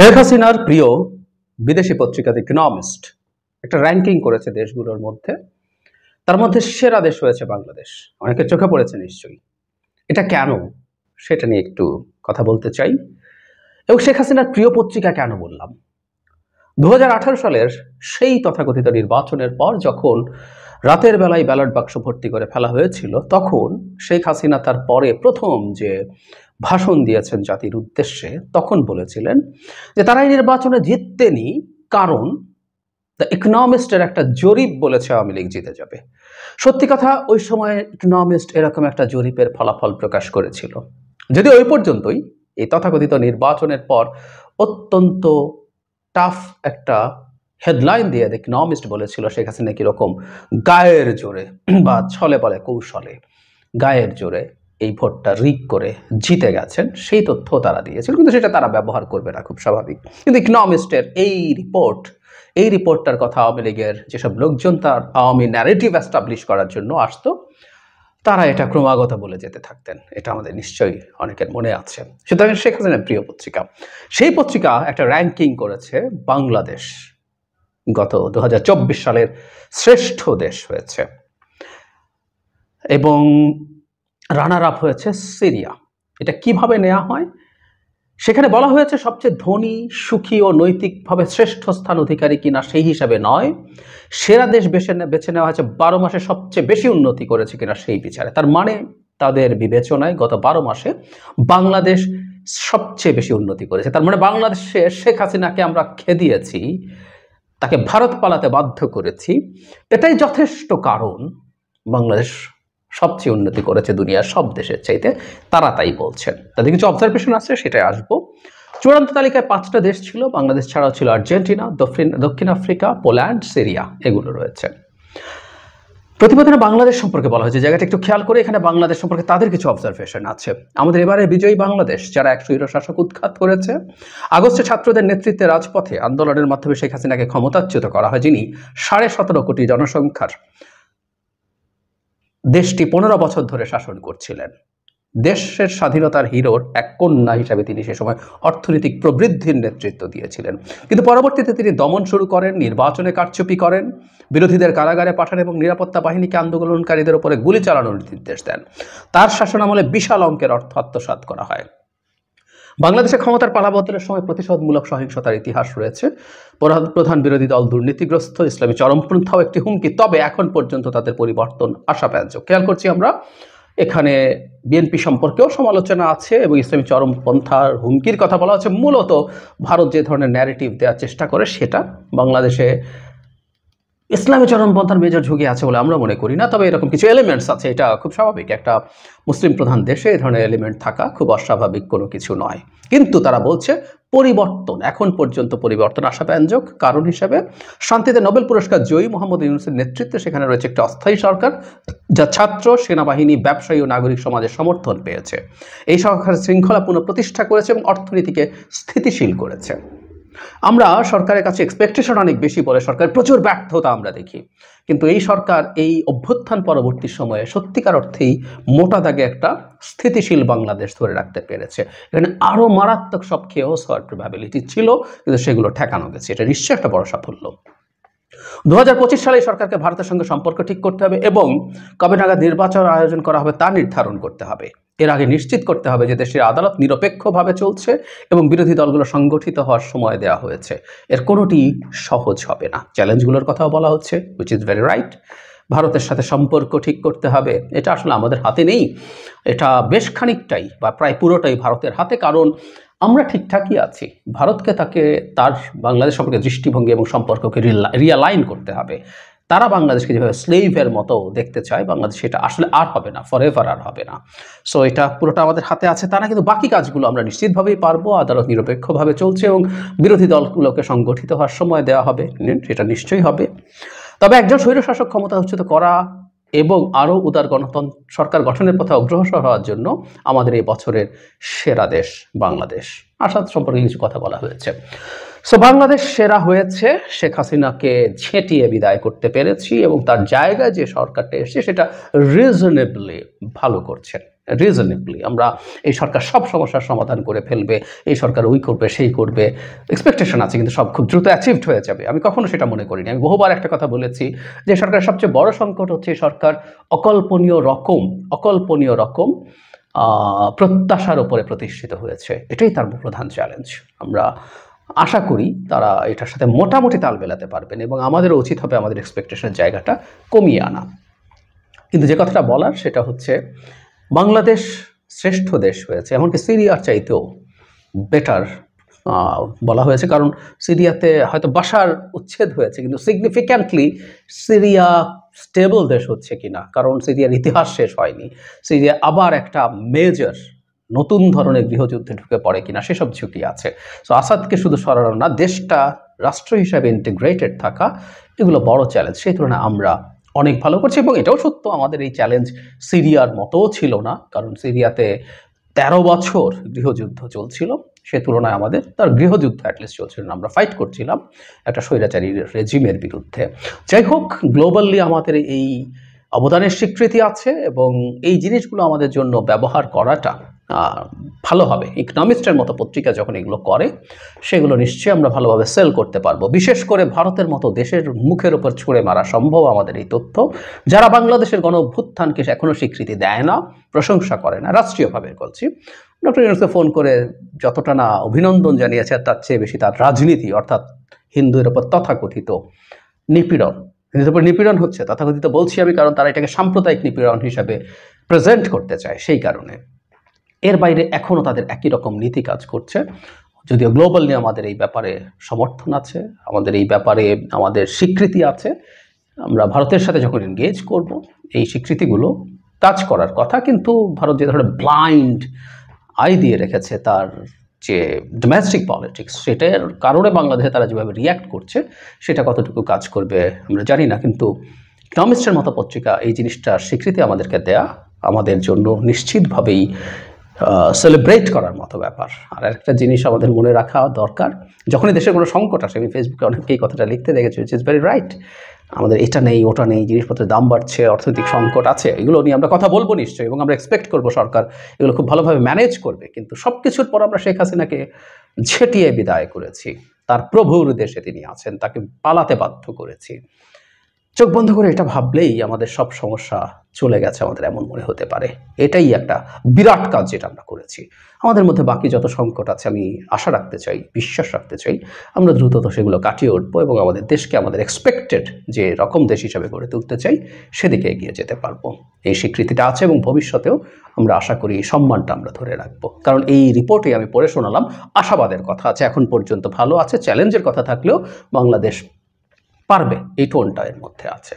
শেখ হাসিনার প্রিয় বিদেশি পত্রিকা দ্য ইকোনমিস্ট একটা র্যাঙ্কিং করেছে দেশগুলোর মধ্যে। তার মধ্যে সেরা দেশ হয়েছে বাংলাদেশ। অনেকের চোখে পড়েছে নিশ্চয়ই। এটা কেন সেটা নিয়ে একটু কথা বলতে চাই। এবং শেখ হাসিনার প্রিয় পত্রিকা কেন বললাম, 2018 সালের সেই তথাকথিত নির্বাচনের পর যখন রাতের বেলায় ব্যালট বাক্স ভর্তি করে ফেলা হয়েছিল, তখন শেখ হাসিনা তার পরে প্রথম যে ভাষণ দিয়েছেন জাতির উদ্দেশ্যে, তখন বলেছিলেন যে তারা এই নির্বাচনে জিততেনি কারণ দ্য ইকোনমিস্টের একটা জরিপ বলেছে আওয়ামী লীগ জিতে যাবে। সত্যি কথা, ওই সময় ইকোনমিস্ট এরকম একটা জরিপের ফলাফল প্রকাশ করেছিল। যদি ওই পর্যন্তই, এই তথাকথিত নির্বাচনের পর অত্যন্ত টাফ একটা হেডলাইন দিয়ে দ্য ইকোনমিস্ট বলেছিল শেখ হাসিনা কিরকম গায়ের জোরে বা ছলে বলে কৌশলে গায়ের জোরে এই ভোটটা রিগ করে জিতে গেছেন, সেই তথ্য তারা দিয়েছিল। কিন্তু সেটা তারা ব্যবহার করবে না, খুব স্বাভাবিক। কিন্তু ইকোনমিস্টের এই রিপোর্টটার কথা আওয়ামী লীগের যেসব লোকজন তার আওয়ামী ন্যারেটিভ এস্টাবলিশ করার জন্য আসতো, তারা এটা ক্রমাগত বলে যেতে থাকতেন। এটা আমাদের নিশ্চয়ই অনেকের মনে আছে। সুতরাং শেখ হাসিনার প্রিয় পত্রিকা, সেই পত্রিকা একটা র্যাঙ্কিং করেছে বাংলাদেশ গত 2024 সালের শ্রেষ্ঠ দেশ হয়েছে, এবং রানার আপ হয়েছে সিরিয়া। এটা কিভাবে নেওয়া হয়? সেখানে বলা হয়েছে সবচেয়ে ধনী, সুখী ও নৈতিকভাবে শ্রেষ্ঠ স্থান অধিকারী কিনা সেই হিসাবে নয়, সেরা দেশ বেছে নেওয়া হয়েছে 12 মাসে সবচেয়ে বেশি উন্নতি করেছে কিনা সেই বিচারে। তার মানে তাদের বিবেচনায় গত 12 মাসে বাংলাদেশ সবচেয়ে বেশি উন্নতি করেছে। তার মানে বাংলাদেশে শেখ হাসিনাকে আমরা খেদিয়েছি, তাকে ভারত পালাতে বাধ্য করেছি, এটাই যথেষ্ট কারণ বাংলাদেশ সবচেয়ে উন্নতি করেছে দুনিয়ার সব দেশের চাইতে। তারা তাই বলছেন। তাদের কিছু অবজারভেশন আছে, সেটাই আসবো। চূড়ান্ত তালিকায় 5টা দেশ ছিল, বাংলাদেশ ছাড়াও ছিল আর্জেন্টিনা, দক্ষিণ আফ্রিকা, পোল্যান্ড, সিরিয়া, এগুলো রয়েছে। প্রতিবেদনে বাংলাদেশ সম্পর্কে বলা হয়েছে, জায়গাটা একটু খেয়াল করে, এখানে বাংলাদেশ সম্পর্কে তাদের কিছু অবজারভেশন আছে। আমাদের এবারে বিজয়ী বাংলাদেশ, যারা এক স্বৈরশাসক উৎখাত করেছে। আগস্টে ছাত্রদের নেতৃত্বে রাজপথে আন্দোলনের মাধ্যমে শেখ হাসিনাকে ক্ষমতাচ্যুত করা হয়, যিনি 17.5 কোটি জনসংখ্যার দেশটি 15 বছর ধরে শাসন করছিলেন। দেশের স্বাধীনতার হিরোর এক কন্যা হিসাবে তিনি সে সময় অর্থনৈতিক প্রবৃদ্ধির নেতৃত্ব দিয়েছিলেন। কিন্তু পরবর্তীতে তিনি দমন শুরু করেন, নির্বাচনে কারচুপি করেন, বিরোধীদের কারাগারে পাঠান এবং নিরাপত্তা বাহিনীকে আন্দোলনকারীদের উপরে গুলি চালানোর নির্দেশ দেন। তার শাসনামলে বিশাল অঙ্কের অর্থ আত্মসাৎ করা হয়। বাংলাদেশে ক্ষমতার পালাবদলের সময় প্রতিশোধমূলক সহিংসতার ইতিহাস রয়েছে। প্রধান বিরোধী দল দুর্নীতিগ্রস্ত, ইসলামী চরমপন্থাও একটি হুমকি। তবে এখন পর্যন্ত তাদের পরিবর্তন আশাব্যঞ্জক। খেয়াল করছি আমরা, এখানে বিএনপি সম্পর্কেও সমালোচনা আছে এবং ইসলামী চরমপন্থার হুমকির কথা বলা হচ্ছে। মূলত ভারত যে ধরনের ন্যারেটিভ দেওয়ার চেষ্টা করে, সেটা বাংলাদেশে ইসলামী চরমপন্থার মেজর ঝুঁকি আছে বলে আমরা মনে করি না। তবে এরকম কিছু এলিমেন্টস আছে, এটা খুব স্বাভাবিক। একটা মুসলিম প্রধান দেশে এই ধরনের এলিমেন্ট থাকা খুব অস্বাভাবিক কোনো কিছু নয়। কিন্তু তারা বলছে পরিবর্তন, এখন পর্যন্ত পরিবর্তন আশাব্যঞ্জক। কারণ হিসেবে শান্তিতে নোবেল পুরস্কার জয়ী মোহাম্মদ ইউনূসের নেতৃত্বে সেখানে রয়েছে একটা অস্থায়ী সরকার, যা ছাত্র, সেনাবাহিনী, ব্যবসায়ী ও নাগরিক সমাজের সমর্থন পেয়েছে। এই সরকার শৃঙ্খলা পুনঃপ্রতিষ্ঠা করেছে এবং অর্থনীতিকে স্থিতিশীল করেছে। আমরা সরকারের কাছে এক্সপেকটেশন অনেক বেশি বলে সরকারের প্রচুর ব্যর্থতা আমরা দেখি। কিন্তু এই সরকার এই অভ্যুত্থান পরবর্তী সময়ে সত্যিকার অর্থেই মোটা দাগে একটা স্থিতিশীল বাংলাদেশ ধরে রাখতে পেরেছে। এখানে আরও মারাত্মক সব খেয়াস হওয়ার প্রবাবিলিটি ছিল, কিন্তু সেগুলো ঠেকানো গেছে। এটা নিশ্চয়ই একটা বড় সাফল্য। 2025 সালে সরকারকে ভারতের সঙ্গে সম্পর্ক ঠিক করতে হবে এবং কবে নাগাদ নির্বাচন আয়োজন করা হবে তা নির্ধারণ করতে হবে। এর আগে নিশ্চিত করতে হবে যে দেশের আদালত নিরপেক্ষভাবে চলছে এবং বিরোধী দলগুলো সংগঠিত হওয়ার সময় দেওয়া হয়েছে। এর কোনোটি সহজ হবে না। চ্যালেঞ্জগুলোর কথাও বলা হচ্ছে, হুইচ ইজ ভেরি রাইট। ভারতের সাথে সম্পর্ক ঠিক করতে হবে, এটা আসলে আমাদের হাতে নেই। এটা বেশ খানিকটাই বা প্রায় পুরোটাই ভারতের হাতে। কারণ আমরা ঠিকঠাকই আছি, ভারতকে তার বাংলাদেশ সম্পর্কে দৃষ্টিভঙ্গি এবং সম্পর্ককে রিয়ালাইন করতে হবে। তারা বাংলাদেশকে যেভাবে স্লেভের মতো দেখতে চায়, বাংলাদেশ এটা আসলে আর হবে না, ফরএভার আর হবে না। সো এটা পুরোটা আমাদের হাতে আছে। তা না, কিন্তু বাকি কাজগুলো আমরা নিশ্চিতভাবেই পারবো। আদালত নিরপেক্ষভাবে চলছে এবং বিরোধী দলগুলোকে সংগঠিত হওয়ার সময় দেওয়া হবে, সেটা নিশ্চয়ই হবে। তবে একজন স্বৈরশাসক ক্ষমতাচ্যুত করা এবং আরও উদার গণতন্ত্র সরকার গঠনের পথে অগ্রসর হওয়ার জন্য আমাদের এই বছরের সেরা দেশ বাংলাদেশ। আসাদ সম্পর্কে কিছু কথা বলা হয়েছে। সো বাংলাদেশ সেরা হয়েছে, শেখ হাসিনাকে ঝেঁটিয়ে বিদায় করতে পেরেছি এবং তার জায়গায় যে সরকারটা এসেছে সেটা রিজনেবলি ভালো করছেন। রিজনেবলি। আমরা এই সরকার সব সমস্যার সমাধান করে ফেলবে, এই সরকার ওই করবে সেই করবে, এক্সপেকটেশন আছে, কিন্তু সব খুব দ্রুত অ্যাচিভড হয়ে যাবে। আমি কখনো সেটা মনে করিনি। আমি বহুবার একটা কথা বলেছি যে সরকারের সবচেয়ে বড় সংকট হচ্ছে সরকার অকল্পনীয় রকম প্রত্যাশার উপরে প্রতিষ্ঠিত হয়েছে। এটাই তার প্রধান চ্যালেঞ্জ। আমরা আশা করি তারা এটার সাথে মোটামুটি তাল মেলাতে পারবেন এবং আমাদেরও উচিত হবে আমাদের এক্সপেকটেশনের জায়গাটা কমিয়ে আনা। কিন্তু যে কথাটা বলার সেটা হচ্ছে বাংলাদেশ শ্রেষ্ঠ দেশ হয়েছে, এমনকি সিরিয়ার চাইতেও বেটার বলা হয়েছে, কারণ সিরিয়াতে হয়তো বাশার উচ্ছেদ হয়েছে কিন্তু সিগনিফিক্যান্টলি সিরিয়া স্টেবল দেশ হচ্ছে কিনা, কারণ সিরিয়ার ইতিহাস শেষ হয়নি, সিরিয়া আবার একটা মেজর নতুন ধরনের গৃহযুদ্ধে ঢুকে পড়ে কিনা সেসব ঝুঁকি আছে। সো আসাদকে শুধু সরানো না, দেশটা রাষ্ট্র হিসাবে ইন্টিগ্রেটেড থাকা, এগুলো বড় চ্যালেঞ্জ। সেই তুলনায় আমরা অনেক ভালো করছি এবং এটাও সত্য আমাদের এই চ্যালেঞ্জ সিরিয়ার মতোও ছিল না, কারণ সিরিয়াতে 13 বছর গৃহযুদ্ধ চলছিল, সে তুলনায় আমাদের তার গৃহযুদ্ধ অ্যাটলিস্ট চলছিল না, আমরা ফাইট করছিলাম একটা স্বৈরাচারী রেজিমের বিরুদ্ধে। যাই হোক, গ্লোবালি আমাদের এই অবদানের স্বীকৃতি আছে এবং এই জিনিসগুলো আমাদের জন্য ব্যবহার করাটা ভালো হবে। ইকোনমিস্টের মতো পত্রিকা যখন এগুলো করে সেগুলো নিশ্চয়ই আমরা ভালোভাবে সেল করতে পারবো। বিশেষ করে ভারতের মতো দেশের মুখের উপর ছুঁড়ে মারা সম্ভব আমাদের এই তথ্য, যারা বাংলাদেশের গণ অভ্যুত্থানকে এখনও স্বীকৃতি দেয় না, প্রশংসা করে না, রাষ্ট্রীয়ভাবে বলছি। ডক্টর ইউনূসকে ফোন করে যতটা না অভিনন্দন জানিয়েছে তার চেয়ে বেশি তার রাজনীতি, অর্থাৎ হিন্দুদের উপর তথাকথিত নিপীড়ন, হিন্দুদের উপর নিপীড়ন হচ্ছে, তথাকথিত বলছি আমি কারণ তারা এটাকে সাম্প্রদায়িক নিপীড়ন হিসাবে প্রেজেন্ট করতে চায়, সেই কারণে। এর বাইরে এখনও তাদের একই রকম নীতি কাজ করছে, যদিও গ্লোবালি আমাদের এই ব্যাপারে সমর্থন আছে, আমাদের এই ব্যাপারে আমাদের স্বীকৃতি আছে। আমরা ভারতের সাথে যখন এনগেজ করব এই স্বীকৃতিগুলো কাজ করার কথা, কিন্তু ভারত যে ধরনের ব্লাইন্ড আই দিয়ে রেখেছে তার যে ডোমেস্টিক পলিটিক্স, সেটার কারণে বাংলাদেশে তারা যেভাবে রিয়্যাক্ট করছে সেটা কতটুকু কাজ করবে আমরা জানি না, কিন্তু ইকোনমিস্টের মতো পত্রিকা এই জিনিসটার স্বীকৃতি আমাদেরকে দেয়া আমাদের জন্য নিশ্চিতভাবেই সেলিব্রেট করার মতো ব্যাপার। আর একটা জিনিস আমাদের মনে রাখা দরকার, যখনই দেশের কোনো সংকট আসে, আমি ফেসবুকে অনেকেই কথাটা লিখতে দেখেছি, উইচ ইজ ভেরি রাইট, আমাদের এটা নেই ওটা নেই, জিনিসপত্রের দাম বাড়ছে, অর্থনৈতিক সংকট আছে, এগুলো নিয়ে আমরা কথা বলবো নিশ্চয়ই এবং আমরা এক্সপেক্ট করবো সরকার এগুলো খুব ভালোভাবে ম্যানেজ করবে। কিন্তু সব কিছুর পর আমরা শেখ হাসিনাকে ঝেঁটিয়ে বিদায় করেছি, তার প্রভুর দেশে তিনি আছেন, তাকে পালাতে বাধ্য করেছি। চোখ বন্ধ করে এটা ভাবলেই আমাদের সব সমস্যা চলে গেছে আমাদের এমন মনে হতে পারে। এটাই একটা বিরাট কাজ যেটা আমরা করেছি। আমাদের মধ্যে বাকি যত সংকট আছে আমি আশা রাখতে চাই, বিশ্বাস রাখতে চাই আমরা দ্রুতত সেগুলো কাটিয়ে উঠবো এবং আমাদের দেশকে আমাদের এক্সপেক্টেড যে রকম দেশ হিসাবে গড়ে তুলতে চাই সেদিকে এগিয়ে যেতে পারবো। এই স্বীকৃতিটা আছে এবং ভবিষ্যতেও আমরা আশা করি এই সম্মানটা আমরা ধরে রাখবো, কারণ এই রিপোর্টে আমি পড়ে শোনালাম আশাবাদের কথা আছে, এখন পর্যন্ত ভালো আছে, চ্যালেঞ্জের কথা থাকলেও বাংলাদেশ পারবে, এই টোনটা এর মধ্যে আছে।